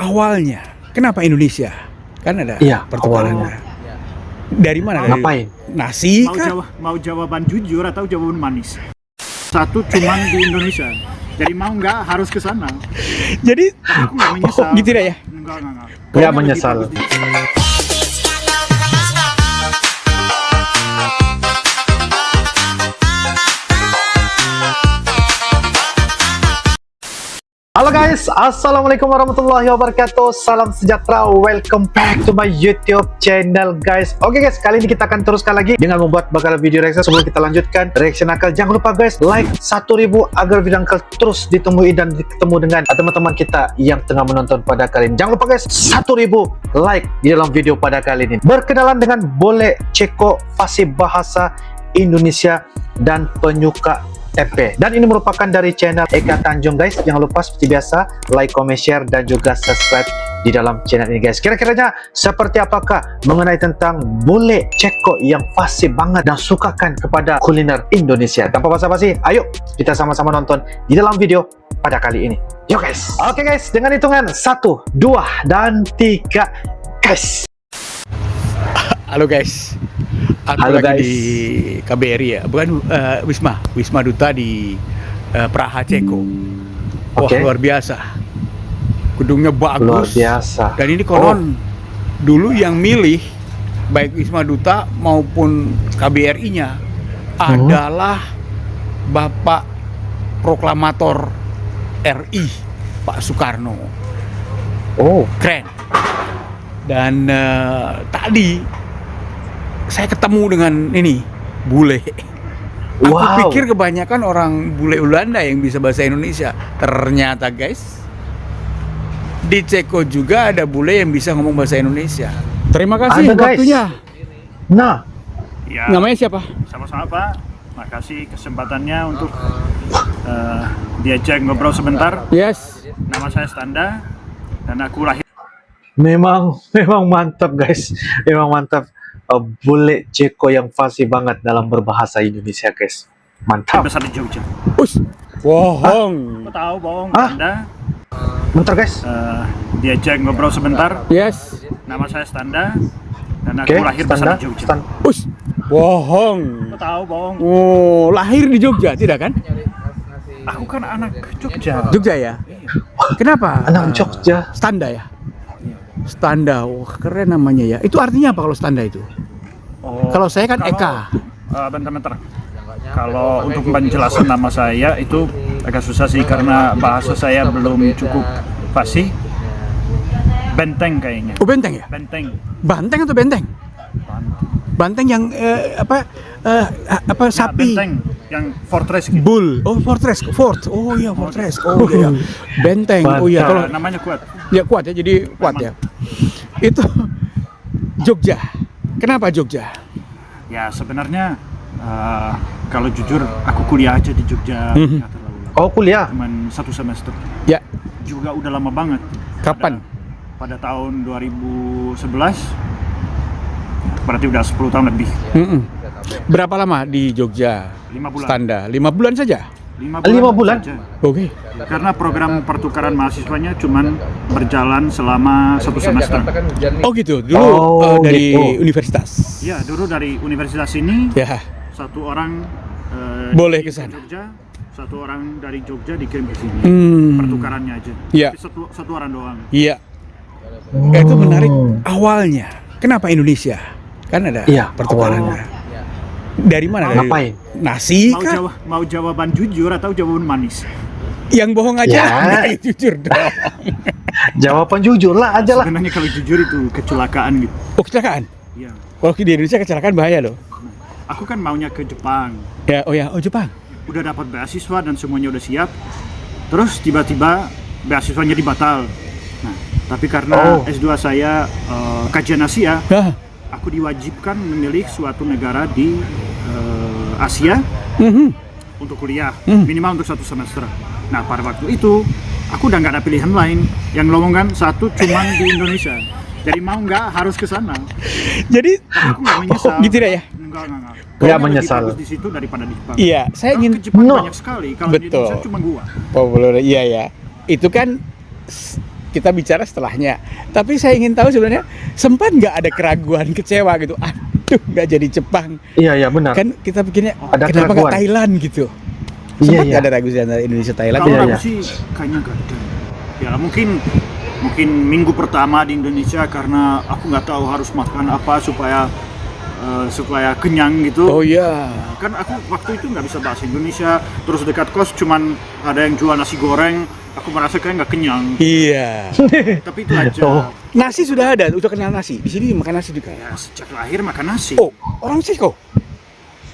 awalnya kenapa Indonesia? Kan ada pertukarannya. Dari mana? Ngapain? Nasi mau jawaban jujur atau jawaban manis? Satu cuman di Indonesia. Jadi mau nggak harus ke sana. Jadi aku nggak menyesal. Gitu ya? Enggak. Nggak menyesal. Halo guys, assalamualaikum warahmatullahi wabarakatuh. Salam sejahtera, welcome back to my YouTube channel guys. Oke guys, kali ini kita akan teruskan lagi dengan membuat bakal video reaction. Sebelum kita lanjutkan reaction Akal, jangan lupa guys like 1000 agar video Akal terus ditemui dan ketemu dengan teman-teman kita yang tengah menonton pada kali ini. Jangan lupa guys 1000 like di dalam video pada kali ini. Berkenalan dengan Boleh Ceko, fasih bahasa Indonesia dan penyuka EP, dan ini merupakan dari channel Eka Tanjung guys. Jangan lupa seperti biasa like, comment, share dan juga subscribe di dalam channel ini guys. Kira-kiranya seperti apakah mengenai tentang Boleh Ceko yang fasih banget dan sukakan kepada kuliner Indonesia? Tanpa basa-basi, ayo kita sama-sama nonton di dalam video pada kali ini. Yuk guys. Oke guys, dengan hitungan 1, 2 dan 3 guys. Halo guys. Aku Halo lagi guys. di KBRI ya, bukan Wisma Duta di Praha, Ceko. Wah, luar biasa. Gedungnya bagus. Luar biasa. Dan ini konon dulu yang milih baik Wisma Duta maupun KBRI-nya adalah Bapak Proklamator RI, Pak Soekarno. Keren. Dan tadi saya ketemu dengan ini bule. Aku pikir kebanyakan orang bule Belanda yang bisa bahasa Indonesia. Ternyata guys, di Ceko juga ada bule yang bisa ngomong bahasa Indonesia. Terima kasih waktunya. Nah, Ya, namanya siapa? sama-sama Pak. Makasih kesempatannya untuk diajak ngobrol sebentar. Yes. Nama saya Standa dan aku lahir memang mantap guys. Memang mantap. Boleh Ceko yang fasih banget dalam berbahasa Indonesia guys. Mantap. besar di Jogja. Bohong. Aku tahu bohong Ah? Anda. Bentar guys. Diajak ngobrol sebentar. Yes. Nama saya Standa dan aku Oke, lahir besar di Jogja. Bohong. Aku tahu bohong. Oh, lahir di Jogja, tidak kan? Aku kan anak Jogja. Jogja ya? Kenapa? Anak Jogja. Standa ya? Standa, wah keren namanya ya. Itu artinya apa kalau Standa itu? Kalau saya kan Eka. Bentar. Kalau untuk penjelasan nama saya itu agak susah sih karena bahasa saya belum cukup fasih. Benteng kayaknya. Oh, benteng ya? Benteng. Banteng atau benteng? Banteng yang sapi. Benteng yang fortress gitu. Bull. Oh, fort. Oh iya, fortress. Oh iya. Benteng. Oh iya, kalau namanya kuat. ya kuat ya, jadi kuat ya. Itu Jogja. Kenapa Jogja? Ya sebenarnya kalau jujur aku kuliah aja di Jogja. Nggak terlalu lama. Oh, kuliah. Cuman 1 semester. Ya. Juga udah lama banget. Kapan? Pada tahun 2011. Berarti udah 10 tahun lebih. Berapa lama di Jogja? 5 bulan. Standa 5 bulan saja. 5 bulan? saja. Oke. Karena program pertukaran mahasiswanya cuman berjalan selama 1 semester. Oh gitu. Dulu dari gitu. universitas. Ya, dulu dari universitas ini Ya. satu orang Boleh ke sana. Jogja, satu orang dari Jogja dikirim ke sini. Pertukarannya aja. Iya. Tapi satu orang doang. Iya. Itu menarik awalnya. Kenapa Indonesia? Kan ada pertukarannya. Dari mana? Ngapain? Nasi kah? Mau jawaban jujur atau jawaban manis? Yang bohong aja. Ya. Enggak, jujur dong. Jawaban jujur lah aja lah. Sebenarnya kalau jujur itu kecelakaan gitu. Oh, kecelakaan. Iya. Kalau di Indonesia kecelakaan bahaya loh. Aku kan maunya ke Jepang. Ya, oh Jepang. Udah dapat beasiswa dan semuanya udah siap. Terus tiba-tiba beasiswanya dibatal. Nah, tapi karena S2 saya kajian Asia, Hah. aku diwajibkan memilih suatu negara di Asia untuk kuliah, minimal untuk 1 semester. Nah, pada waktu itu aku udah nggak ada pilihan lain. Yang lowongan satu cuman di Indonesia. Jadi mau nggak harus ke sana. Jadi Aku nggak menyesal. gitu deh ya. Enggak. Nggak Pokoknya menyesal. lebih bagus di situ daripada di Jepang. Iya, saya Kalau ingin ke Jepang banyak sekali. Kalau di Betul. Indonesia cuma gua. Iya ya. Itu kan kita bicara setelahnya. Tapi saya ingin tahu sebenarnya sempat nggak ada keraguan, kecewa gitu. Aduh, nggak jadi Jepang. Iya benar. Kan kita pikirnya Ada kenapa nggak keraguan. Thailand gitu. Iya, Sempat iya. nggak ada ragu antara Indonesia Thailand? Kalau Iya, aku iya. sih kayaknya gak ada. Ya mungkin minggu pertama di Indonesia karena aku nggak tahu harus makan apa supaya kenyang gitu. Oh iya. Kan aku waktu itu nggak bisa bahasa Indonesia, terus dekat kos cuman ada yang jual nasi goreng, aku merasa kayak nggak kenyang. Iya. Tapi itu aja. Oh. Nasi sudah ada, udah kenal nasi. Di sini makan nasi juga. Ya sejak lahir makan nasi. Oh, orang Ceko.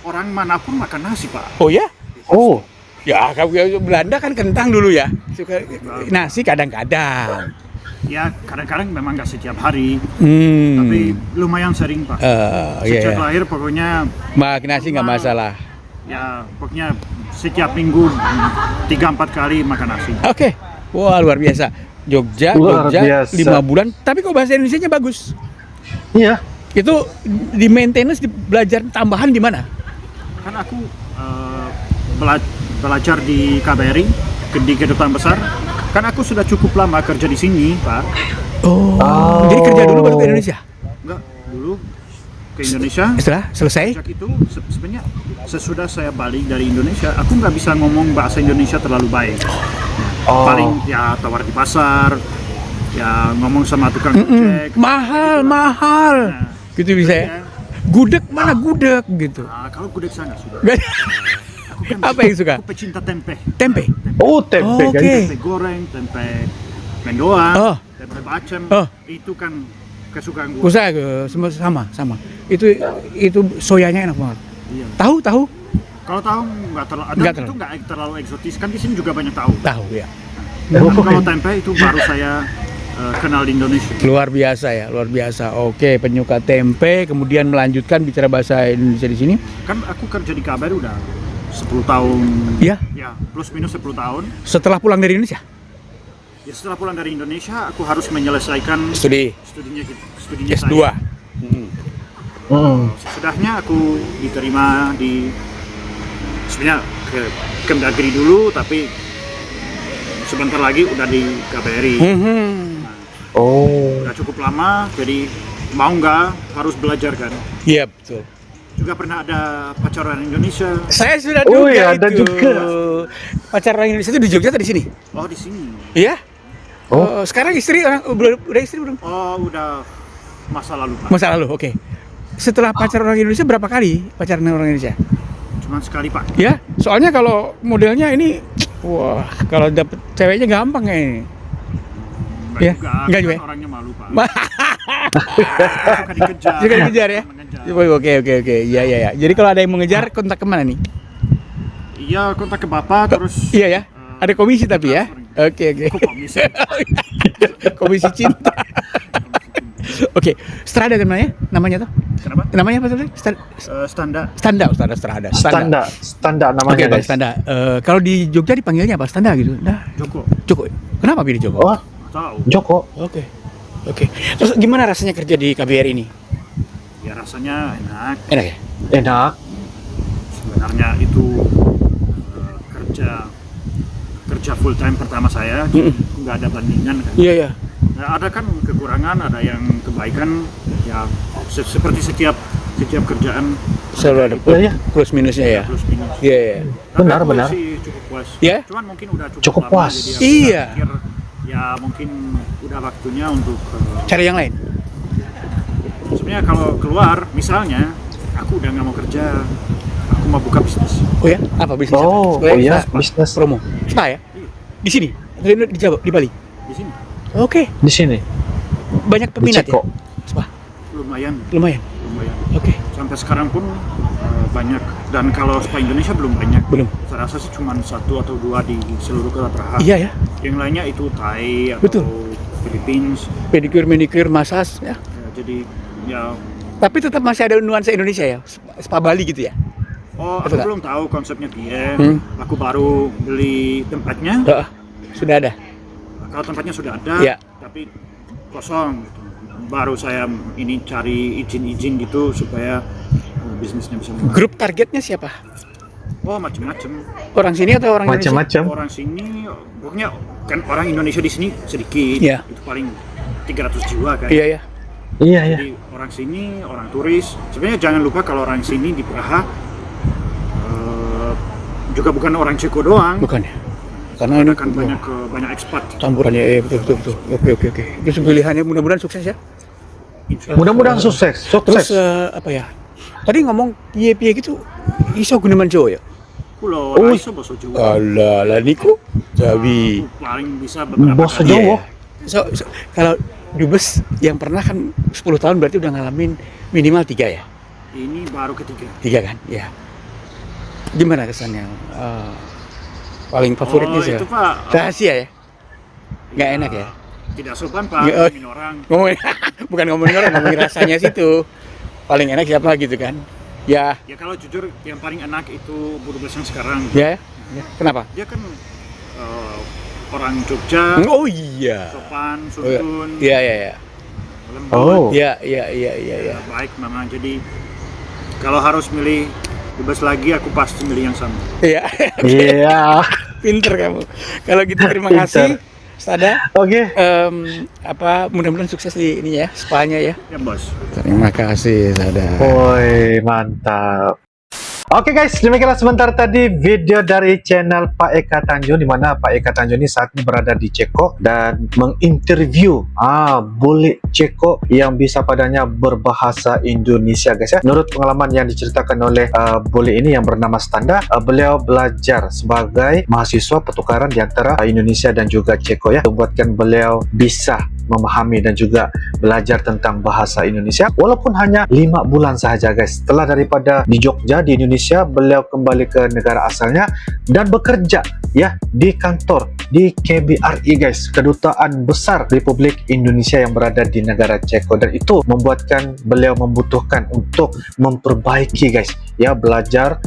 Orang manapun makan nasi pak. Oh ya? Oh. Ya, kalau Belanda kan kentang dulu ya. Suka nasi kadang-kadang. Ya kadang-kadang memang nggak setiap hari, Hmm. tapi lumayan sering pak. Iya, Sejak iya. lahir pokoknya Makan nasi nggak masalah. ya pokoknya setiap minggu 3-4 kali makan nasi. Oke. Wah, luar biasa. Jogja Luar biasa. 5 bulan, tapi kok bahasa Indonesianya bagus. Iya. Itu di maintenance, di belajar tambahan di mana? Kan aku belajar di KBRI di Kedutaan Besar. Kan aku sudah cukup lama kerja di sini, Pak. Oh. Oh. Jadi kerja dulu baru ke Indonesia. Enggak, dulu ke Indonesia. Setelah selesai? Sejak itu sebenarnya sesudah saya balik dari Indonesia, aku nggak bisa ngomong bahasa Indonesia terlalu baik. Oh. Paling ya tawar di pasar, ya ngomong sama tukang ojek. Mahal. Nah, Gitu bisa ya. Gudeg mana gudeg gitu. nah, kalau gudeg saya nggak suka. Aku kan Apa yang suka? Aku pecinta tempe. Tempe. Oh, tempe Oke. kan. Tempe goreng, tempe mendoan, Oh. tempe bacem. Oh. Itu kan kesukaan gue. Usaha sama. Itu soyanya enak banget. Iya. Tahu? Kalau tahu nggak terlalu, Nggak itu nggak terlalu eksotis. Kan di sini juga banyak tahu. Tahu ya. Oh. Kan kalau tempe itu baru saya kenal di Indonesia. Luar biasa. Oke, penyuka tempe, kemudian melanjutkan bicara bahasa Indonesia di sini. Kan aku kerja di KBRI udah 10 tahun. Ya, Ya, plus minus 10 tahun. setelah pulang dari Indonesia. Ya setelah pulang dari Indonesia, aku harus menyelesaikan Studi studinya S2. saya. Hmm. Sesudahnya aku diterima di sebenarnya ke Kemdagri dulu, tapi sebentar lagi udah di KBRI. Oh. Udah cukup lama, jadi mau nggak harus belajar kan. Iya, betul. Juga pernah ada pacar orang Indonesia. Saya sudah Oh, juga iya, ada itu. juga. Pacar orang Indonesia itu di Jogja atau di sini? Oh di sini. Iya. Oh. Sekarang istri udah istri belum? Oh udah masa lalu Pak. Masa lalu, oke. Setelah pacar orang Indonesia berapa kali pacaran dengan orang Indonesia? Cuman sekali Pak. Ya, soalnya kalau modelnya ini, wah, kalau dapet ceweknya gampang kayak ini. Ya, enggak juga ya? Kan orangnya malu Pak. Suka dikejar. Juga dikejar ya? Mengejar. Oke. Iya. Jadi kalau ada yang mengejar, kontak kemana nih? Iya kontak ke Bapak terus. Iya ya. Ada komisi tapi ya. Oke. Kok komisi? Komisi cinta. Oke, Strada namanya tuh? Kenapa? Namanya apa tadi? Standar. Strada. Standar namanya Oke, Bang guys. Standa. Kalau di Jogja dipanggilnya apa? Standa gitu. Nah, Joko. Kenapa pilih Joko? Oh, Tahu. Joko. Oke. Terus gimana rasanya kerja di KBRI ini? Ya rasanya enak. Enak ya? Enak. Sebenarnya itu kerja full time pertama saya. Nggak ada bandingan kan. Iya. Nah, ada kan kekurangan, ada yang kebaikan. Ya seperti setiap kerjaan Selalu ada Iya. plus minusnya ya. plus minus. Iya. Tapi Benar, aku benar. sih cukup puas. Ya? Cuman mungkin udah Cukup lama, puas. jadi aku Iya. pikir, ya mungkin udah waktunya untuk Cari yang lain. sebenarnya kalau keluar misalnya aku udah nggak mau kerja, aku mau buka bisnis. Oh ya? Apa bisnis? Oh, apa? iya, Spa. bisnis. Promo. Spa ya? Di sini? Atau di Jawa, di Bali? Di sini Oke. Di sini. Banyak peminat Ceko. ya? Spa. lumayan. Lumayan. Oke. Sampai sekarang pun banyak, dan kalau spa Indonesia belum banyak. Belum. Saya rasa sih cuma 1 atau 2 di seluruh kota Praha. Iya ya. Yang lainnya itu Thai atau Betul. Philippines. Pedicure, manicure, massage ya. Ya, jadi ya Tapi tetap masih ada nuansa Indonesia ya. Spa Bali gitu ya. aku Betul nggak? belum tahu konsepnya dia. Hmm. Aku baru beli tempatnya. Sudah ada. Kalau tempatnya sudah ada, Iya. tapi kosong gitu. Baru saya ini cari izin gitu supaya bisnisnya bisa mulai. Grup targetnya siapa? Oh, macam-macam. Orang sini atau orang Indonesia? Macam-macam. Orang sini, pokoknya kan orang Indonesia di sini sedikit. Iya. Itu paling 300 jiwa kan. Iya, iya. Iya, iya. Jadi orang sini, orang turis. Sebenarnya jangan lupa kalau orang sini di Praha juga bukan orang Ceko doang. Bukan ya? Karena ini Kan banyak ekspat. campurannya, betul. Oke. Terus pilihannya mudah-mudahan sukses ya. Mudah-mudahan sukses. Terus apa ya? Tadi ngomong piye gitu, iso guneman Jawa ya? Pulau Raiso Boso Jawa. Alah, lah niku Jawi. Paling bisa beberapa Boso kali. Jawa. So, kalau dubes yang pernah kan 10 tahun berarti udah ngalamin minimal 3 ya? Ini baru ketiga. 3 kan? Ya. Gimana kesannya? Paling favoritnya sih? itu Pak. Rahasia ya? Nggak enak ya? Tidak sopan Pak, Ya, ngomongin orang. Ngomongin, bukan ngomongin orang, ngomongin rasanya situ. Paling enak siapa gitu kan? Ya, Ya kalau jujur yang paling enak itu Budubes yang sekarang. ya. Kenapa? Dia kan orang Jogja, Oh iya. sopan, Oh, iya. santun, Iya. lembut, Oh. Iya. baik memang. Jadi kalau harus milih dubes lagi, aku pasti milih yang sama. Iya. Iya. Pinter kamu. Kalau gitu terima Pinter. kasih. Sada. Oke. Mudah-mudahan sukses di ini ya, spanya ya. Ya bos. Terima kasih Sada. Woi, mantap. Oke guys, demikianlah sebentar tadi video dari channel Pak Eka Tanjung, di mana Pak Eka Tanjung ini saat ini berada di Ceko dan menginterview bule Ceko yang bisa padanya berbahasa Indonesia guys ya. Menurut pengalaman yang diceritakan oleh bule ini yang bernama Standa, beliau belajar sebagai mahasiswa pertukaran di antara Indonesia dan juga Ceko ya, membuatkan beliau bisa memahami dan juga belajar tentang bahasa Indonesia walaupun hanya 5 bulan saja guys. Setelah daripada di Jogja di Indonesia, beliau kembali ke negara asalnya dan bekerja ya di kantor di KBRI guys, Kedutaan Besar Republik Indonesia yang berada di negara Ceko, dan itu membuatkan beliau membutuhkan untuk memperbaiki guys ya, belajar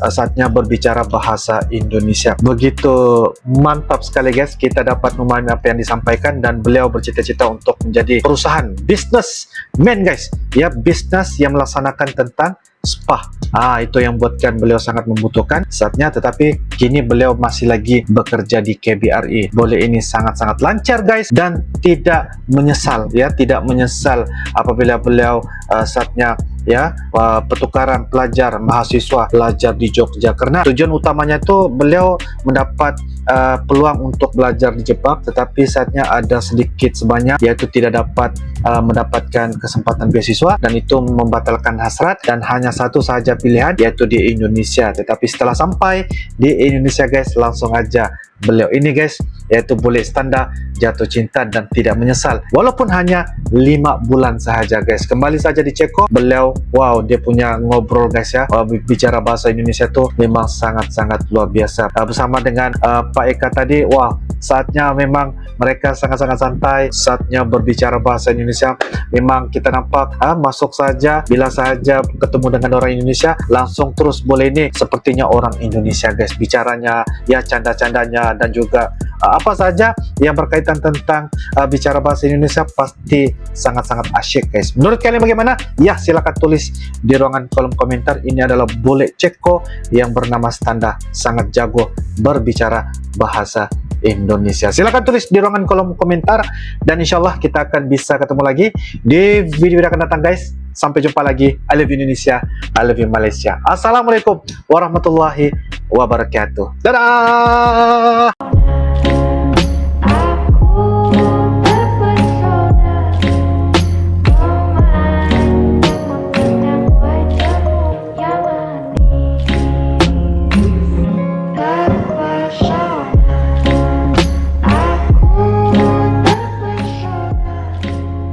saatnya berbicara bahasa Indonesia. Begitu mantap sekali guys, kita dapat memahami apa yang disampaikan, dan beliau bercita-cita untuk menjadi perusahaan businessman guys ya, bisnis yang melaksanakan tentang spa. Itu yang buatkan beliau sangat membutuhkan saatnya, tetapi kini beliau masih lagi bekerja di KBRI. Boleh ini sangat-sangat lancar guys, dan tidak menyesal ya, tidak menyesal apabila beliau saatnya ya pertukaran pelajar mahasiswa belajar di Jogja, karena tujuan utamanya itu beliau mendapat peluang untuk belajar di Jepang, tetapi saatnya ada sedikit sebanyak yaitu tidak dapat mendapatkan kesempatan beasiswa, dan itu membatalkan hasrat, dan hanya satu saja pilihan yaitu di Indonesia. Tetapi setelah sampai di Indonesia guys, langsung aja beliau ini guys, yaitu bule Standa, jatuh cinta dan tidak menyesal walaupun hanya 5 bulan saja guys. Kembali saja di Ceko, beliau wow, dia punya ngobrol guys ya, bicara bahasa Indonesia tuh memang sangat-sangat luar biasa. Bersama dengan Pak Eka tadi, wah, saatnya memang mereka sangat-sangat santai saatnya berbicara bahasa Indonesia. Memang kita nampak masuk saja, bila saja ketemu dengan orang Indonesia langsung terus boleh ini sepertinya orang Indonesia guys, bicaranya ya, canda-candanya dan juga apa saja yang berkaitan tentang bicara bahasa Indonesia pasti sangat-sangat asyik guys. Menurut kalian bagaimana? Ya silakan tulis di ruangan kolom komentar. Ini adalah bule Ceko yang bernama Standa, sangat jago berbicara bahasa Indonesia. Silakan tulis di ruangan kolom komentar, dan insyaallah kita akan bisa ketemu lagi di video akan datang guys. Sampai jumpa lagi. I love you Indonesia, I love you Malaysia. Assalamualaikum warahmatullahi wabarakatuh. Dadah.